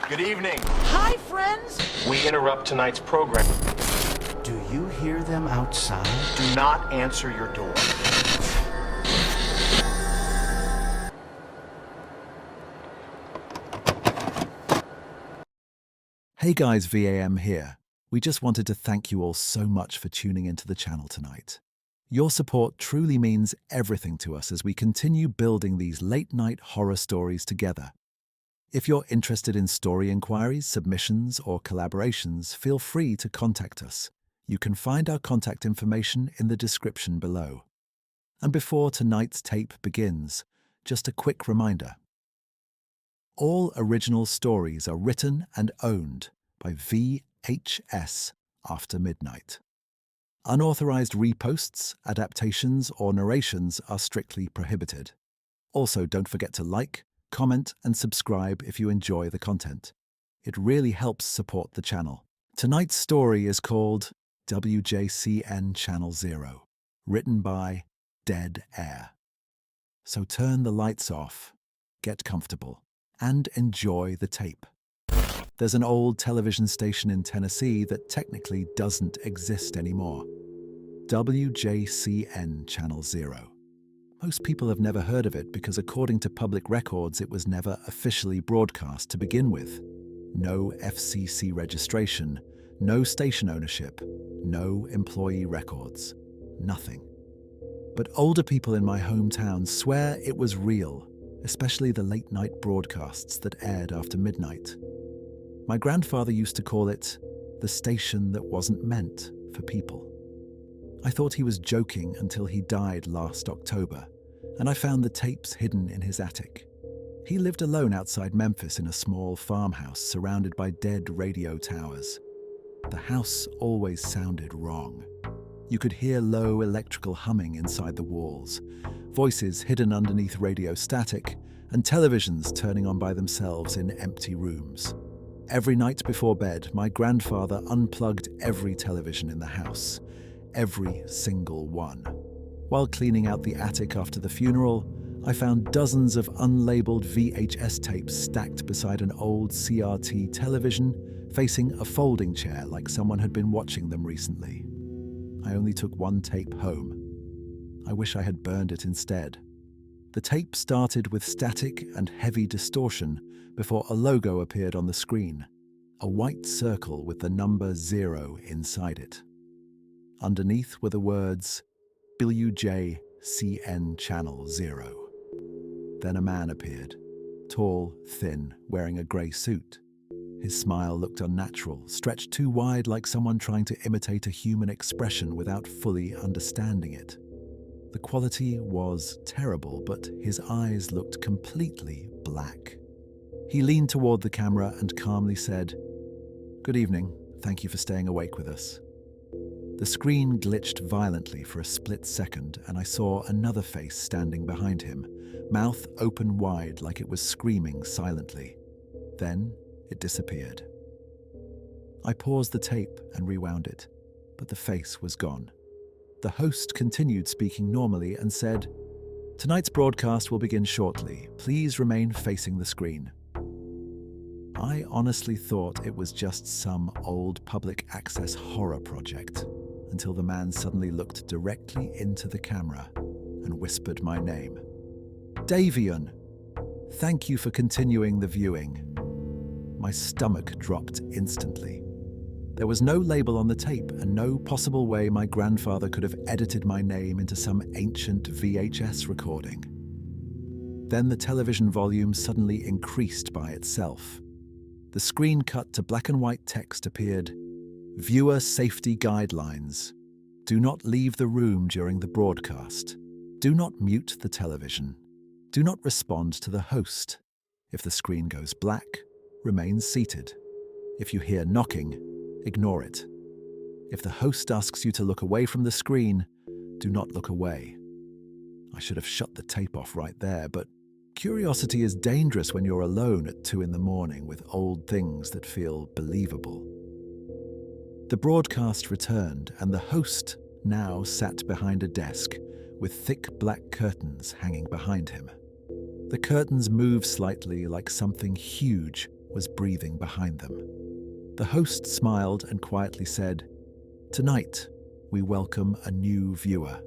Good evening. Hi, friends. We interrupt tonight's program. Do you hear them outside? Do not answer your door. Hey guys, VAM here. We just wanted to thank you all so much for tuning into the channel tonight. Your support truly means everything to us as we continue building these late-night horror stories together. If you're interested in story inquiries, submissions, or collaborations, feel free to contact us. You can find our contact information in the description below. And before tonight's tape begins, just a quick reminder. All original stories are written and owned by VHS After Midnight. Unauthorized reposts, adaptations, or narrations are strictly prohibited. Also, don't forget to like, comment, and subscribe if you enjoy the content. It really helps support the channel. Tonight's story is called WJCN Channel Zero, written by Dead Air. So turn the lights off, get comfortable, and enjoy the tape. There's an old television station in Tennessee that technically doesn't exist anymore. WJCN Channel Zero. Most people have never heard of it because according to public records it was never officially broadcast to begin with. No FCC registration, no station ownership, no employee records, nothing. But older people in my hometown swear it was real, especially the late-night broadcasts that aired after midnight. My grandfather used to call it the station that wasn't meant for people. I thought he was joking until he died last October, and I found the tapes hidden in his attic. He lived alone outside Memphis in a small farmhouse surrounded by dead radio towers. The house always sounded wrong. You could hear low electrical humming inside the walls, voices hidden underneath radio static, and televisions turning on by themselves in empty rooms. Every night before bed, my grandfather unplugged every television in the house, every single one. While cleaning out the attic after the funeral, I found dozens of unlabeled VHS tapes stacked beside an old CRT television, facing a folding chair like someone had been watching them recently. I only took one tape home. I wish I had burned it instead. The tape started with static and heavy distortion before a logo appeared on the screen, a white circle with the number 0 inside it. Underneath were the words, WJCN Channel Zero. Then a man appeared, tall, thin, wearing a grey suit. His smile looked unnatural, stretched too wide like someone trying to imitate a human expression without fully understanding it. The quality was terrible, but his eyes looked completely black. He leaned toward the camera and calmly said, "Good evening, thank you for staying awake with us." The screen glitched violently for a split second, and I saw another face standing behind him, mouth open wide like it was screaming silently. Then it disappeared. I paused the tape and rewound it, but the face was gone. The host continued speaking normally and said, "Tonight's broadcast will begin shortly. Please remain facing the screen." I honestly thought it was just some old public access horror project, until the man suddenly looked directly into the camera and whispered my name. "Davian, thank you for continuing the viewing." My stomach dropped instantly. There was no label on the tape and no possible way my grandfather could have edited my name into some ancient VHS recording. Then the television volume suddenly increased by itself. The screen cut to black and white text appeared, "Viewer safety guidelines. Do not leave the room during the broadcast. Do not mute the television. Do not respond to the host. If the screen goes black, remain seated. If you hear knocking, ignore it. If the host asks you to look away from the screen, do not look away." I should have shut the tape off right there, but curiosity is dangerous when you're alone at 2 in the morning with old things that feel believable. The broadcast returned, and the host now sat behind a desk with thick black curtains hanging behind him. The curtains moved slightly like something huge was breathing behind them. The host smiled and quietly said, "Tonight, we welcome a new viewer."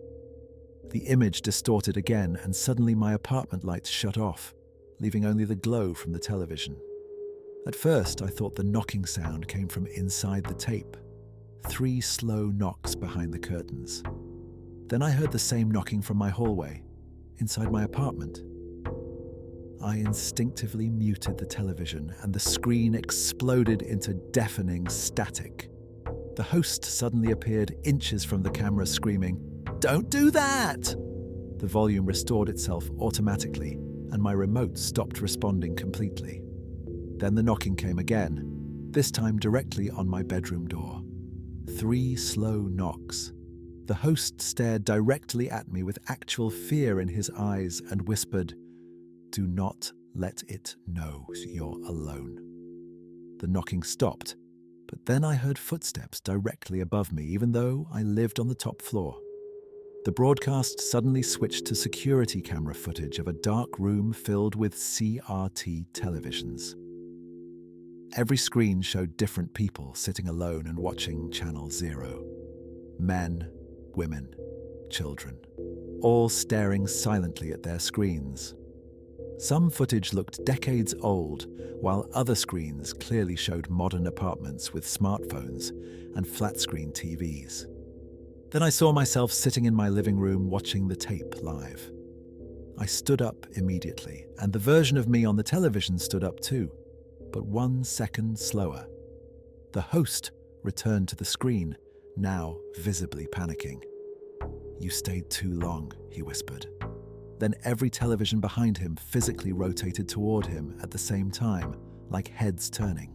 The image distorted again, and suddenly my apartment lights shut off, leaving only the glow from the television. At first, I thought the knocking sound came from inside the tape. 3 slow knocks behind the curtains. Then I heard the same knocking from my hallway, inside my apartment. I instinctively muted the television, and the screen exploded into deafening static. The host suddenly appeared inches from the camera, screaming, "Don't do that!" The volume restored itself automatically, and my remote stopped responding completely. Then the knocking came again, this time directly on my bedroom door. 3 slow knocks. The host stared directly at me with actual fear in his eyes and whispered, "Do not let it know you're alone." The knocking stopped, but then I heard footsteps directly above me, even though I lived on the top floor. The broadcast suddenly switched to security camera footage of a dark room filled with CRT televisions. Every screen showed different people sitting alone and watching Channel Zero. Men, women, children, all staring silently at their screens. Some footage looked decades old, while other screens clearly showed modern apartments with smartphones and flat-screen TVs. Then I saw myself sitting in my living room watching the tape live. I stood up immediately, and the version of me on the television stood up too, but 1 second slower. The host returned to the screen, now visibly panicking. "You stayed too long," he whispered. Then every television behind him physically rotated toward him at the same time, like heads turning.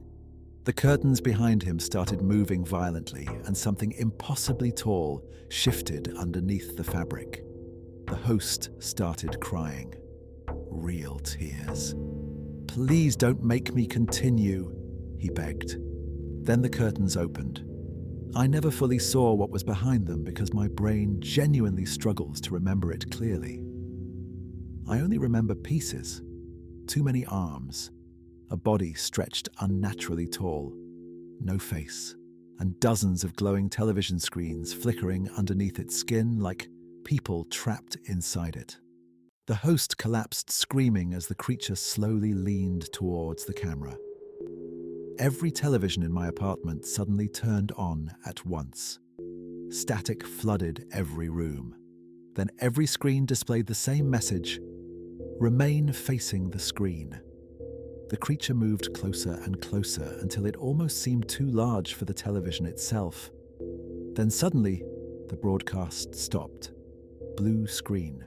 The curtains behind him started moving violently, and something impossibly tall shifted underneath the fabric. The host started crying. Real tears. "Please don't make me continue," he begged. Then the curtains opened. I never fully saw what was behind them because my brain genuinely struggles to remember it clearly. I only remember pieces. Too many arms. A body stretched unnaturally tall. No face. And dozens of glowing television screens flickering underneath its skin like people trapped inside it. The host collapsed screaming as the creature slowly leaned towards the camera. Every television in my apartment suddenly turned on at once. Static flooded every room. Then every screen displayed the same message: "Remain facing the screen." The creature moved closer and closer until it almost seemed too large for the television itself. Then suddenly, the broadcast stopped. Blue screen.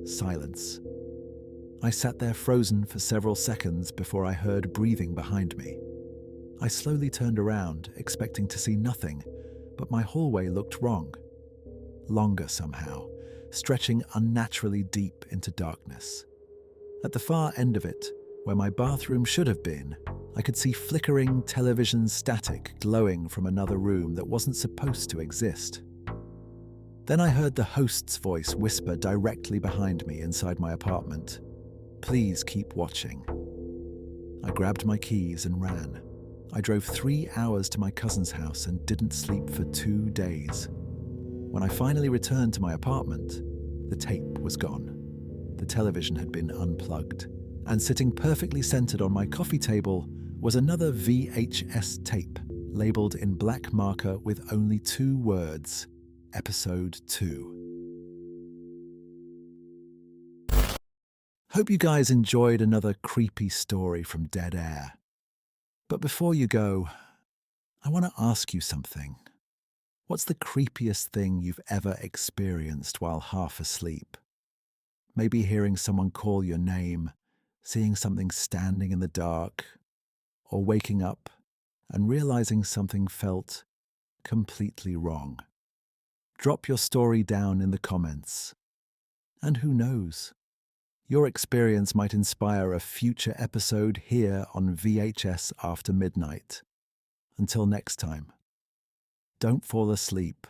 Silence. I sat there frozen for several seconds before I heard breathing behind me. I slowly turned around, expecting to see nothing, but my hallway looked wrong. Longer somehow, stretching unnaturally deep into darkness. At the far end of it, where my bathroom should have been, I could see flickering television static glowing from another room that wasn't supposed to exist. Then I heard the host's voice whisper directly behind me inside my apartment, "Please keep watching." I grabbed my keys and ran. I drove 3 hours to my cousin's house and didn't sleep for 2 days. When I finally returned to my apartment, the tape was gone. The television had been unplugged, and sitting perfectly centered on my coffee table was another VHS tape, labeled in black marker with only 2 words, Episode 2. Hope you guys enjoyed another creepy story from Dead Air. But before you go, I want to ask you something. What's the creepiest thing you've ever experienced while half asleep? Maybe hearing someone call your name, seeing something standing in the dark, or waking up and realizing something felt completely wrong. Drop your story down in the comments. And who knows? Your experience might inspire a future episode here on VHS After Midnight. Until next time, don't fall asleep.